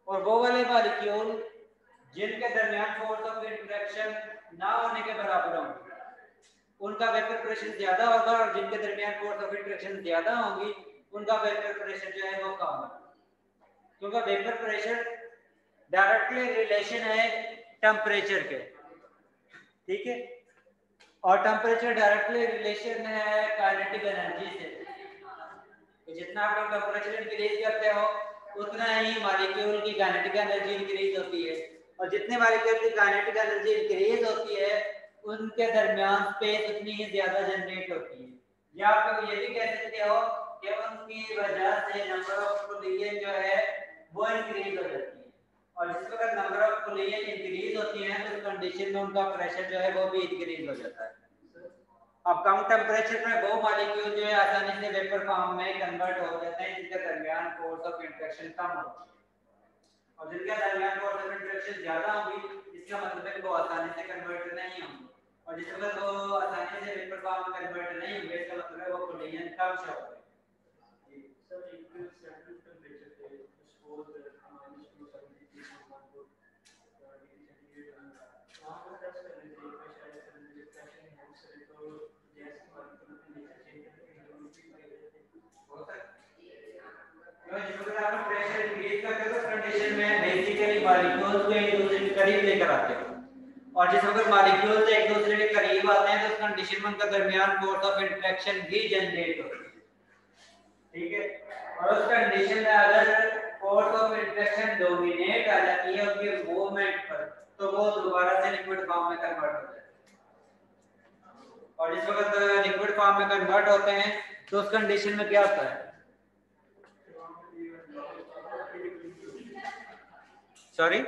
और वो वाले मॉलिक्यूल जिनके दरमियान फोर्स ऑफ इंटरेक्शन ना होने के बराबर होंगे उनका वेपर प्रेशर ज्यादा होगा, और जिनके दरमियान फोर्स ऑफ इंटरेक्शन ज्यादा होंगी उनका वेपर प्रेशर जो है वो कम होगा। क्योंकि वेपर प्रेशर डायरेक्टली रिलेशन है टेम्परेचर के, ठीक है, और टेम्परेचर डायरेक्टली रिलेशन है काइनेटिक एनर्जी से। तो जितना आप लोग टेम्परेचर इंक्रीज करते हो उतना ही मॉलिक्यूल की काइनेटिक एनर्जी इंक्रीज होती है, और जितने मॉलिक्यूल की काइनेटिक एनर्जी इंक्रीज होती है उनके दरमियान स्पेस उतनी ही ज्यादा जनरेट होती है। या आप लोग ये भी कह सकते हो कि उनकी वजह से नंबर ऑफ कोलिजन जो है वो इंक्रीज हो जाती है, और जिस वक्त नंबर ऑफ कोलिजन इंक्रीज होती है तो उस कंडीशन में उनका प्रेशर जो है वो भी इंक्रीज हो जाता है। अब कम टेम्परेचर पर वो मॉलिक्यूल जो है आसानी से वेपर फॉर्म में कन्वर्ट हो जाते हैं जिनके दरमियान फोर्स ऑफ इंटरेक्शन कम होती है, और जिनके दरमियान फोर्स ऑफ इंटरेक्शन ज्यादा होगी इसका मतलब है वो आसानी से कन्वर्ट नहीं होंगे, और जिस वक्त वो आसानी से वेपर फॉर्म में कन्वर्ट नहीं होंगे इसका मतलब है वो कोलिजन कम से होगा। मॉलिक्यूल्स को एक दूसरे के करीब लेकर आते हैं, और जिस वक्त मॉलिक्यूल्स एक दूसरे के करीब आते हैं तो उस कंडीशन में उनका दरमियान फोर्स ऑफ इंटरेक्शन भी जनरेट होती है, ठीक है, और उस कंडीशन में अगर फोर्स ऑफ इंटरेक्शन डोमिनेट आ जाती है उनके मूवमेंट पर तो वो दोबारा से लिक्विड फॉर्म में कन्वर्ट हो जाते हैं, और जिस वक्त लिक्विड फॉर्म में कन्वर्ट होते हैं तो उस कंडीशन में क्या होता है सॉरी,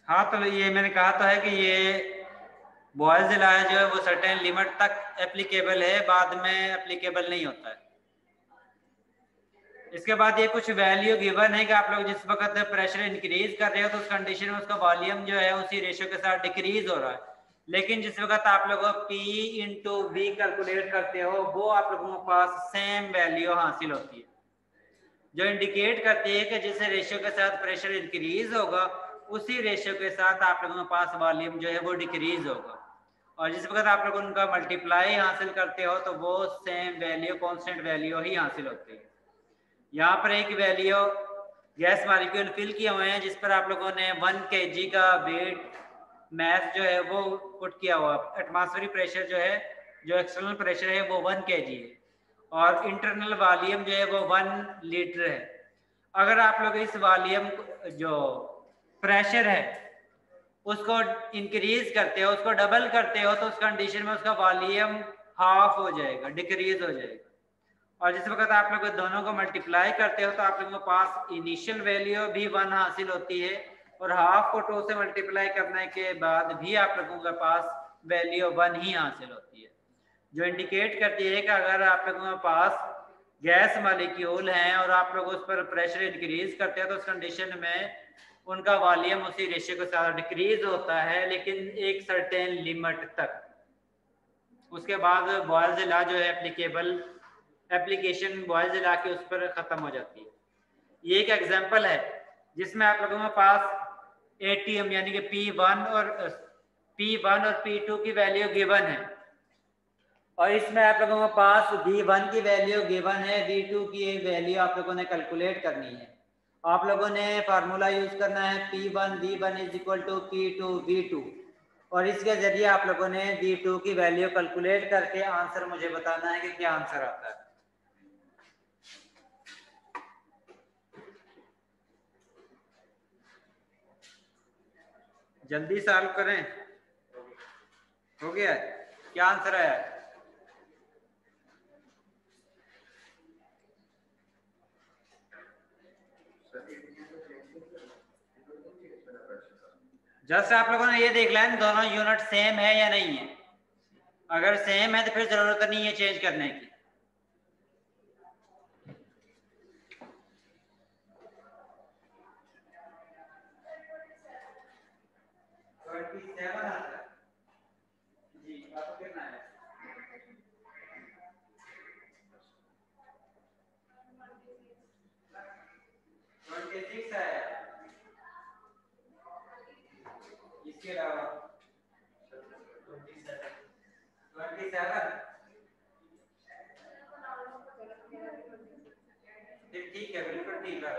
हाँ तो ये मैंने कहा तो है कि ये बॉयज लॉ जो है वो सर्टेन लिमिट तक एप्लीकेबल है, बाद में एप्लीकेबल नहीं होता है। इसके बाद ये कुछ वैल्यू गिवन है कि आप लोग जिस वक्त प्रेशर इंक्रीज कर रहे हो तो उस कंडीशन में उसका वॉल्यूम जो है उसी रेशियो के साथ डिक्रीज हो रहा है, लेकिन जिस वक्त आप लोग P इंटू बी कैलकुलेट करते हो वो आप लोगों के पास सेम वैल्यू हासिल होती है, जो इंडिकेट करती है कि जिस रेशियो के साथ प्रेशर इंक्रीज होगा उसी रेशियो के साथ आप लोगों के पास वॉल्यूम जो है वो डिक्रीज होगा, और जिस वक्त आप लोग उनका मल्टीप्लाई हासिल करते हो तो वो सेम वैल्यू कांस्टेंट वैल्यू ही हासिल होती है। यहाँ पर एक वैल्यू गैस मॉलिक्यूल फिल किए हुए हैं जिस पर आप लोगों ने 1 kg का वेट मैथ जो है वो पुट किया हुआ, एटमॉस्फेरिक प्रेशर जो है, जो एक्सटर्नल प्रेशर है वो 1 kg है और इंटरनल वॉल्यूम जो है वो 1 लीटर है। अगर आप लोग इस वॉल्यूम जो प्रेशर है उसको इंक्रीज करते हो, उसको डबल करते हो तो उस कंडीशन में उसका वॉल्यूम हाफ हो जाएगा, डिक्रीज हो जाएगा, और जिस वक्त आप लोग दोनों को मल्टीप्लाई करते हो तो आप लोगों के पास इनिशियल वैल्यू भी 1 हासिल होती है और हाफ को 2 से मल्टीप्लाई करने के बाद भी आप लोगों के पास वैल्यू 1 ही हासिल होती है, जो इंडिकेट करती है कि अगर आप लोगों के पास गैस मॉलिक्यूल हैं और आप लोग उस पर प्रेशर इंक्रीज करते हैं तो उस कंडीशन में उनका वॉल्यूम उसी रेशियो के साथ डिक्रीज होता है, लेकिन एक सर्टेन लिमिट तक। उसके बाद बॉयल्स लॉ जो है एप्लीकेशन बॉयल्स लॉ की उस पर खत्म हो जाती है। ये एक एग्जांपल है जिसमें आप लोगों के पास एटीएम यानी कि P1 और P2 की वैल्यू गिवन है, और इसमें आप लोगों के पास V1 की वैल्यू गिवन है, V2 की वैल्यू आप लोगों ने कैलकुलेट करनी है। आप लोगों ने फार्मूला यूज करना है P1 V1 is equal to P2 V2, और इसके जरिए आप लोगों ने V2 की वैल्यू कैलकुलेट करके आंसर मुझे बताना है कि क्या आंसर आता है। जल्दी सॉल्व करें, हो गया, क्या आंसर आया? जस्ट आप लोगों ने ये देख लें दोनों यूनिट सेम है या नहीं है, अगर सेम है तो फिर जरूरत नहीं है चेंज करने की। जी आपको कितना है? इसके अलावा 27 ठीक है, बिल्कुल ठीक है।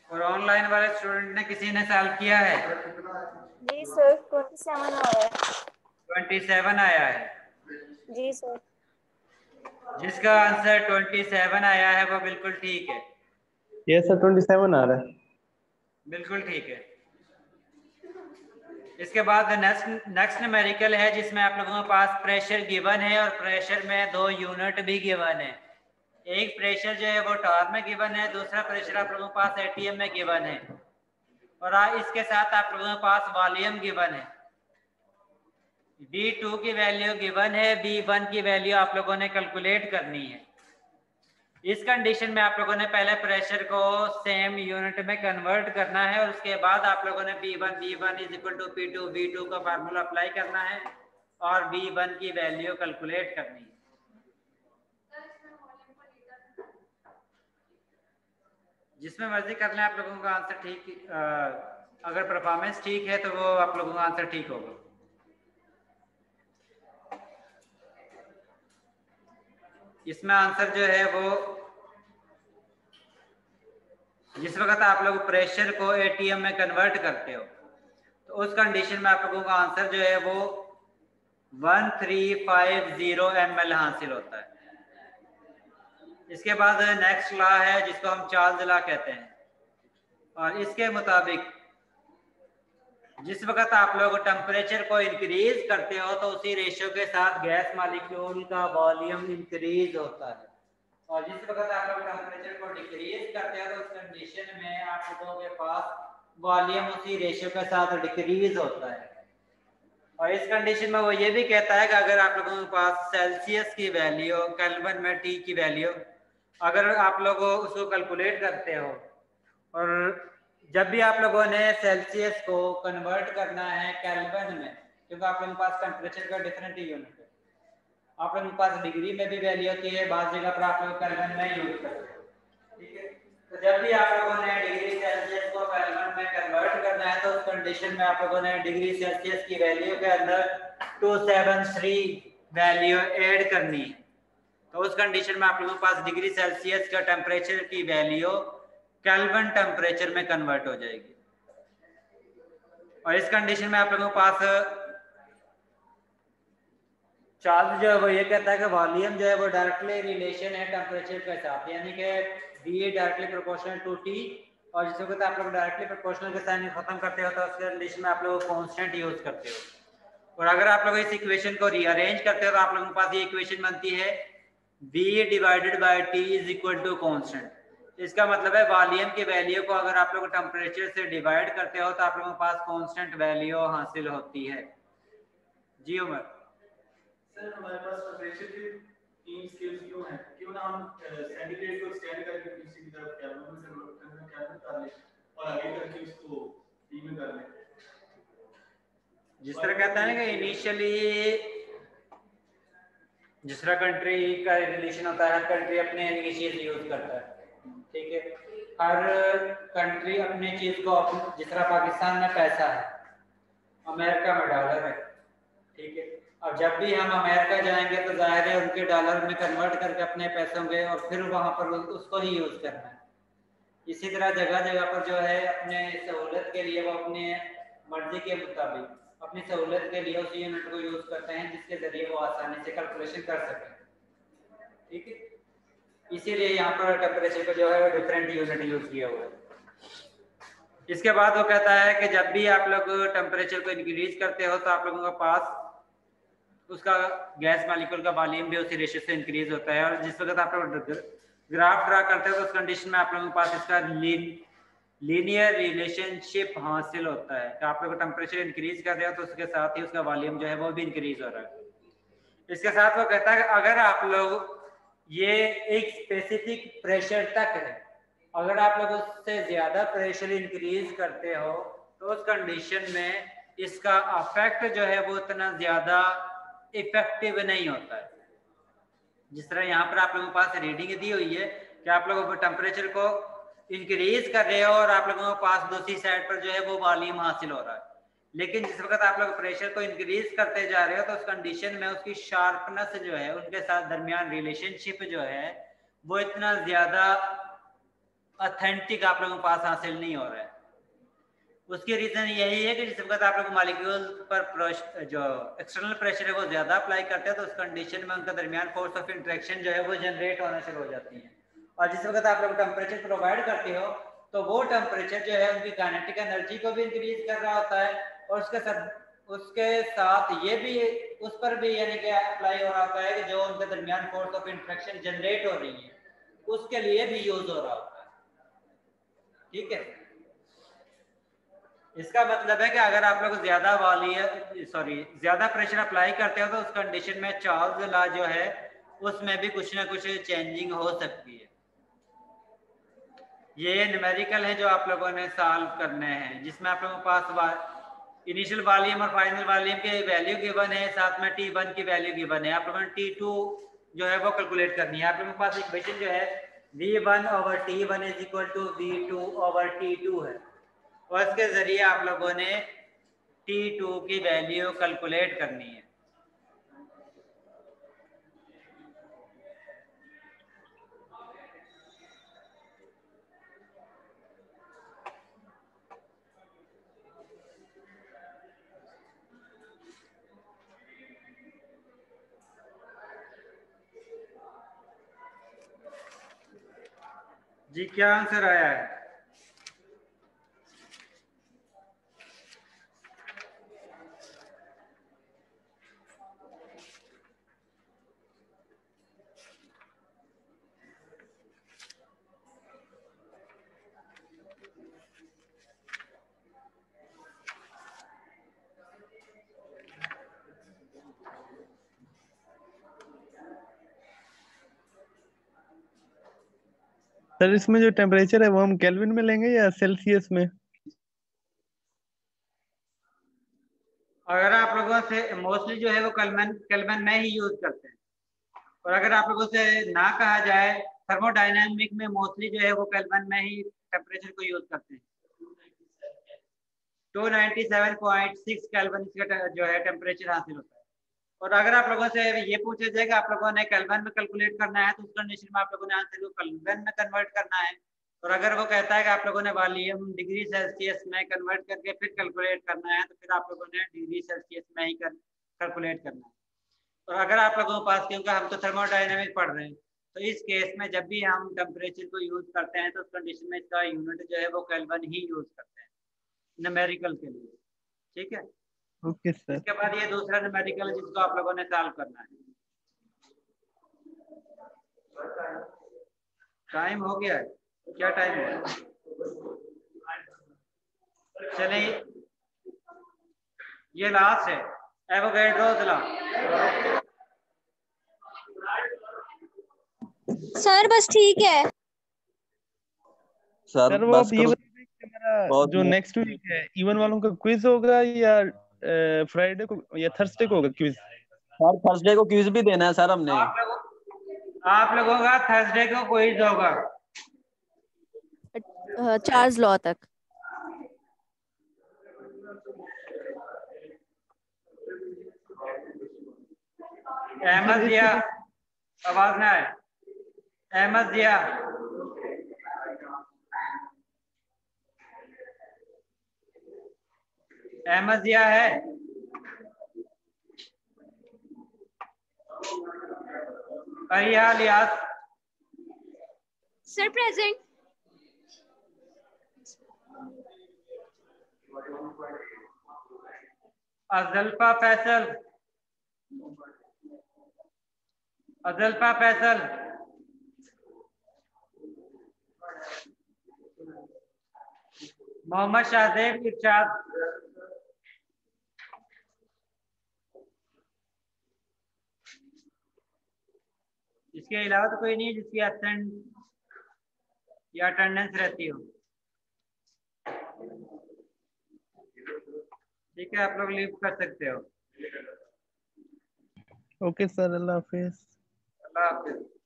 और ऑनलाइन वाले स्टूडेंट ने किसी ने सॉल्व किया है? जी सर 27 आया है। 27 आया है जी सर। जिसका आंसर 27 आया है वो बिल्कुल ठीक है। यस सर 27 आ रहा है। बिल्कुल ठीक है। इसके बाद नेक्स्ट न्यूमेरिकल है जिसमें आप लोगों के पास प्रेशर गिवन है और प्रेशर में 2 यूनिट भी गिवन है। एक प्रेशर जो है वो टॉर में गिवन है, दूसरा प्रेशर आप लोगों के पास एटीएम में गिवन है, और इसके साथ आप लोगों के पास वॉल्यूम गिवन है। V2 की वैल्यू गिवन है, V1 की वैल्यू आप लोगों ने कैलकुलेट करनी है। इस कंडीशन में आप लोगों ने पहले प्रेशर को सेम यूनिट में कन्वर्ट करना है और उसके बाद आप लोगों ने V1 is equal to P2 V2 का फार्मूला अप्लाई करना है और V1 की वैल्यू कैलकुलेट करनी है। जिसमें मर्जी कर लें आप लोगों का आंसर ठीक, अगर परफॉर्मेंस ठीक है तो वो आप लोगों का आंसर ठीक होगा। इसमें आंसर जो है वो जिस वक्त आप लोग प्रेशर को एटीएम में कन्वर्ट करते हो तो उस कंडीशन में आप लोगों का आंसर जो है वो 1350 ml हासिल होता है। इसके बाद नेक्स्ट लॉ है जिसको हम चार्ल्स लॉ कहते हैं, और इसके मुताबिक जिस वक्त आप लोग टेम्परेचर को इंक्रीज करते हो तो उसी रेशियो के साथ गैस मॉलिक्यूल का वॉल्यूम इंक्रीज होता है। और जिस वक्त आप लोग टेम्परेचर को डिक्रीज करते हैं तो उस कंडीशन में आप लोगों के पास वॉल्यूम उसी रेशियो के साथ डिक्रीज होता है। और इस कंडीशन में वो ये भी कहता है कि अगर आप लोगों के पास सेल्सियस की वैल्यू, केल्विन में टी की वैल्यू, अगर आप लोग उसको कैलकुलेट करते हो और जब भी आप लोगों ने सेल्सियस को कन्वर्ट करना है केल्विन में, क्योंकि आप लोगों के पास टेम्परेचर का डिफरेंट यूनिट है, आप लोगों के पास डिग्री में भी वैल्यू होती है, बात जगह पर आप लोग केल्विन में यूज करते हो, ठीक है। तो जब भी आप लोगों ने डिग्री सेल्सियस को केल्विन में कन्वर्ट करना है तो उस कंडीशन में आप लोगों ने डिग्री सेल्सियस की वैल्यू के अंदर 273 वैल्यू ऐड करनी है। तो उस कंडीशन में आप लोगों के पास डिग्री सेल्सियस का टेम्परेचर की वैल्यू केल्विन टेम्परेचर में कन्वर्ट हो जाएगी। और इस कंडीशन में आप लोगों के पास चार्ज जो है वो ये कहता है कि वॉल्यूम जो है वो डायरेक्टली रिलेशन है टेम्परेचर के साथ, यानी कि V directly proportional to T, और जिस वक्त आप लोग डायरेक्टली प्रोपोर्शनल के साइन खत्म करते हो तो उस कंडीशन में आप लोग कांस्टेंट यूज करते हो। और अगर आप लोग इस इक्वेशन को रीअरेंज करते हो तो आप लोगों के पास ये इक्वेशन बनती है V divided by T is equal to constant. इसका मतलब है वॉल्यूम की वैल्यू को अगर आप लोग टेम्परेचर से डिवाइड करते हो तो आप लोगों के पास कांस्टेंट वैल्यू हासिल होती है। जी उमर सर हमारे पास टेम्परेचर के तीन स्केल्स क्यों हैं? क्यों ना हम सेंटीग्रेड को एक्सटेंड करके पीछे की तरफ केल्विन में कन्वर्ट कर लें और आगे करके उसको टी में कर लें। जिस तरह कहता है ना कि इनिशियली जिस तरह कंट्री का रिलेशन होता है, हर कंट्री अपने चीज यूज करता है, ठीक है। हर कंट्री अपनी चीज को, जिस तरह पाकिस्तान में पैसा है, अमेरिका में डॉलर है, ठीक है। अब जब भी हम अमेरिका जाएंगे तो जाहिर है उनके डॉलर में कन्वर्ट करके अपने पैसों के और फिर वहां पर उसको ही यूज करना है। इसी तरह जगह जगह पर जो है अपने सहूलत के लिए वो अपने मर्जी के मुताबिक अपनी सहूलत के लिए उस यूनिट को यूज करते हैं जिसके जरिए वो आसानी से कैलकुलेशन कर सकें, ठीक है। इसीलिए यहाँ पर टेम्परेचर को जो है वो डिफरेंट यूनिट यूज किया हुआ है। इसके बाद वो कहता है कि जब भी आप लोग टेम्परेचर को इंक्रीज करते हो तो आप लोगों के पास उसका गैस मॉलिक्यूल का वॉल्यूम भी उसी रेशियो से इंक्रीज होता है। और जिस वक्त आप लोग ग्राफ ड्रा करते हो तो उस कंडीशन में आप लोगों के पास इसका लीनियर रिलेशनशिप हासिल होता है कि आप लोग टेम्परेचर इंक्रीज कर रहे हो तो उसके साथ ही उसका वॉल्यूम जो है वो भी इंक्रीज हो रहा है। इसके साथ वो कहता है कि अगर आप लोग ये एक स्पेसिफिक प्रेशर तक है, अगर आप लोग उससे ज्यादा प्रेशर इंक्रीज करते हो तो उस कंडीशन में इसका इफेक्ट जो है वो इतना ज्यादा इफेक्टिव नहीं होता है। जिस तरह यहाँ पर आप लोगों के पास रीडिंग दी हुई है कि आप लोग टेम्परेचर को इंक्रीज कर रहे हो और आप लोगों के पास दूसरी साइड पर जो है वो वॉल्यूम हासिल हो रहा है, लेकिन जिस वक्त आप लोग प्रेशर को इंक्रीज करते जा रहे हो तो उस कंडीशन में उसकी शार्पनेस जो है उनके साथ दरमियान रिलेशनशिप जो है वो इतना ज्यादा ऑथेंटिक आप लोगों के पास हासिल नहीं हो रहा है। उसकी रीजन यही है कि जिस वक्त आप लोग मॉलिक्यूल पर जो एक्सटर्नल प्रेशर है वो ज्यादा अप्लाई करते हैं तो उस कंडीशन में उनका दरमियान फोर्स ऑफ इंटरेक्शन जो है वो जनरेट होना शुरू हो जाती है। और जिस वक्त आप लोग टेम्परेचर प्रोवाइड करते हो तो वो टेम्परेचर जो है उनकी काइनेटिक एनर्जी को भी इंक्रीज कर रहा होता है और उसके साथ ये भी उस पर भी यानी कि अप्लाई हो रहा होता है कि जो उनके दरमियान फोर्स ऑफ इंटरेक्शन जनरेट हो रही है उसके लिए भी यूज हो रहा होता है, ठीक है। इसका मतलब है कि अगर आप लोग ज्यादा प्रेशर अप्लाई करते हो तो उस कंडीशन में चार्ल्स लॉ जो है उसमें भी कुछ ना कुछ चेंजिंग हो सकती है। ये न्यूमेरिकल है जो आप लोगों ने सॉल्व करने हैं, जिसमें आप लोगों के पास इनिशियल वॉल्यूम और फाइनल वॉल्यूम की वैल्यू गिवन है, साथ में T1 की वैल्यू गिवन है। आप लोगों ने T2 जो है वो कैलकुलेट करनी है। आप लोगों के पास इक्वेशन जो है V1/T1 is equal to V2/T2 है और इसके जरिए आप लोगों ने T2 की वैल्यू कैलकुलेट करनी है। जी क्या आंसर आया है? सर इसमें जो टेम्परेचर है वो हम केल्विन में लेंगे या सेल्सियस में? अगर आप लोगों से मोस्टली जो है वो केल्विन में ही यूज करते हैं, और अगर आप लोगों से ना कहा जाए थर्मोडायनामिक में मोस्टली जो है वो केल्विन में ही टेम्परेचर को यूज करते हैं। 297.6 केल्विन इसका जो है टेम्परेचर हासिल होता है। और अगर आप लोगों से ये पूछा जाएगा आप लोगों ने केल्विन में कैलकुलेट करना है तो उस कंडीशन में आप लोगों ने आंसर को केल्विन में कन्वर्ट करना है। और अगर वो कहता है कि आप लोगों ने वॉल्यूम डिग्री सेल्सियस में कन्वर्ट करके फिर कैलकुलेट करना है तो फिर आप लोगों ने डिग्री सेल्सियस में ही कैलकुलेट करना है। और अगर आप लोगों के पास, क्योंकि हम तो थर्मोडायनामिक पढ़ रहे हैं, तो इस केस में जब भी हम टेम्परेचर को यूज करते हैं तो उस कंडीशन में इसका यूनिट जो है वो केल्विन ही यूज करते हैं न्यूमेरिकल के लिए। ठीक है, ओके सर। इसके बाद ये दूसरा न्यूमेरिकल जिसको आप लोगों ने सॉल्व करना है। टाइम हो गया है, क्या टाइम है? चलिए ये लास्ट है, एवोगैड्रोस लॉ। सर बस ठीक है सर वो अब ये बताइए कि हमारा जो नेक्स्ट वीक है इवन वालों का क्विज होगा या फ्राइडे को या थर्सडे को होगा क्विज? सर थर्सडे को क्विज भी देना है सर हमने। आप लोगों का थर्सडे को क्विज होगा चार्ल्स लॉ तक। अहमद जिया, आवाज ना आए। अहमद जिया, अहमद जिया है? अरिया लियास सर प्रेजेंट। अजल्फा फैसल, अजल्फा फैसल, मोहम्मद शाहजेब इरशाद, इसके अलावा तो कोई नहीं जिसकी एब्सेंट या अटेंडेंस रहती हो। ठीक है, आप लोग लीव कर सकते हो। ओके सर, अल्लाह हाफिज। अल्लाह हाफिज।